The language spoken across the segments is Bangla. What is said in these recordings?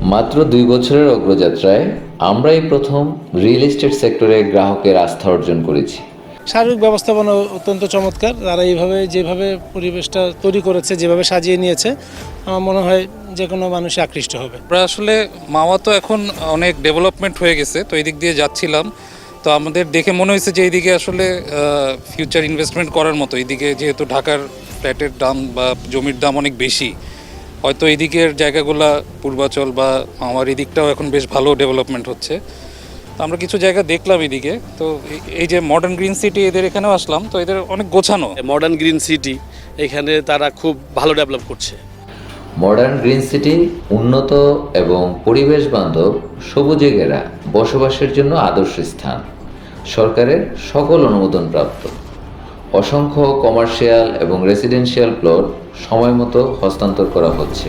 মাত্র ২ বছরের অগ্রযাত্রায় আমরাই প্রথম রিয়েল এস্টেট সেক্টরে গ্রাহকের আস্থা অর্জন করেছি। সার্বিক ব্যবস্থাপনা অত্যন্ত চমৎকার। তারা এইভাবে যেভাবে পরিবেশটা তৈরি করেছে, যেভাবে সাজিয়ে নিয়েছে, আমার মনে হয় যে কোনো মানুষই আকৃষ্ট হবে। আমরা আসলে মাওয়া তো এখন অনেক ডেভেলপমেন্ট হয়ে গেছে, তো এই দিক দিয়ে যাচ্ছিলাম, তো আমাদের দেখে মনে হয়েছে যে এইদিকে আসলে ফিউচার ইনভেস্টমেন্ট করার মতো। এইদিকে যেহেতু ঢাকার ফ্ল্যাটের দাম বা জমির দাম অনেক বেশি, হয়তো এইদিকের জায়গাগুলা পূর্বাচল বা আমার এদিকটাও এখন বেশ ভালো ডেভেলপমেন্ট হচ্ছে। তো আমরা কিছু জায়গা দেখলাম এদিকে, তো এই যে মডার্ন গ্রিন সিটি এদের এখানেও আসলাম, তো এদের অনেক গোছানো। মডার্ন গ্রিন সিটি এখানে তারা খুব ভালো ডেভেলপ করছে। মডার্ন গ্রিন সিটি উন্নত এবং পরিবেশ বান্ধব সবুজে ঘেরা বসবাসের জন্য আদর্শ স্থান, সরকারের সকল অনুমোদন প্রাপ্ত। অসংখ্য কমার্শিয়াল এবং রেসিডেন্সিয়াল প্লট সময়মতো হস্তান্তর করা হচ্ছে।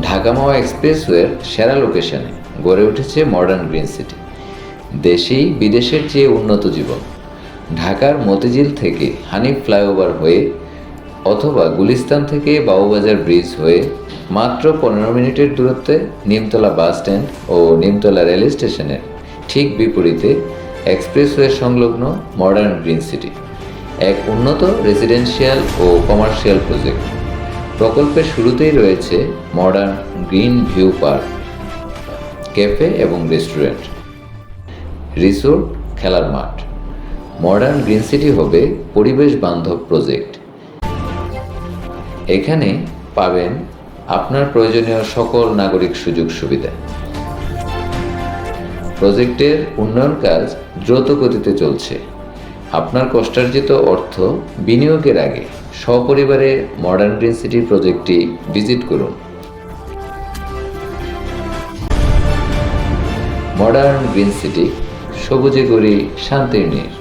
ঢাকা মাওয়া এক্সপ্রেসওয়ের সেরা লোকেশনে গড়ে উঠেছে মডার্ন গ্রিন সিটি। দেশি বিদেশের চেয়ে উন্নত জীবন। ঢাকার মতিঝিল থেকে হানিফ ফ্লাইওভার হয়ে অথবা গুলিস্তান থেকে বাবুবাজার ব্রিজ হয়ে মাত্র 15 মিনিটের দূরত্বে নিমতলা বাস স্ট্যান্ড ও নিমতলা রেল স্টেশনের ঠিক বিপরীতে এক্সপ্রেসওয়ে সংলগ্ন মডার্ন গ্রিন সিটি, এক উন্নত রেসিডেন্সিয়াল ও কমার্শিয়াল প্রজেক্ট। প্রকল্পের শুরুতেই রয়েছে modern green view park, cafe এবং রেস্টুরেন্ট, রিসোর্ট, খেলার মাঠ। মডার্ন গ্রিন সিটি হবে পরিবেশ বান্ধব প্রজেক্ট। এখানে পাবেন আপনার প্রয়োজনীয় সকল নাগরিক সুযোগ সুবিধা। প্রজেক্টের উন্নয়ন কাজ দ্রুত গতিতে চলছে। আপনার কষ্টার্জিত অর্থ বিনিয়োগের আগে সপরিবারে মডার্ন গ্রিন সিটি প্রজেক্টটি ভিজিট করুন। মডার্ন গ্রিন সিটি, সবুজে গড়ি শান্তির নীড়।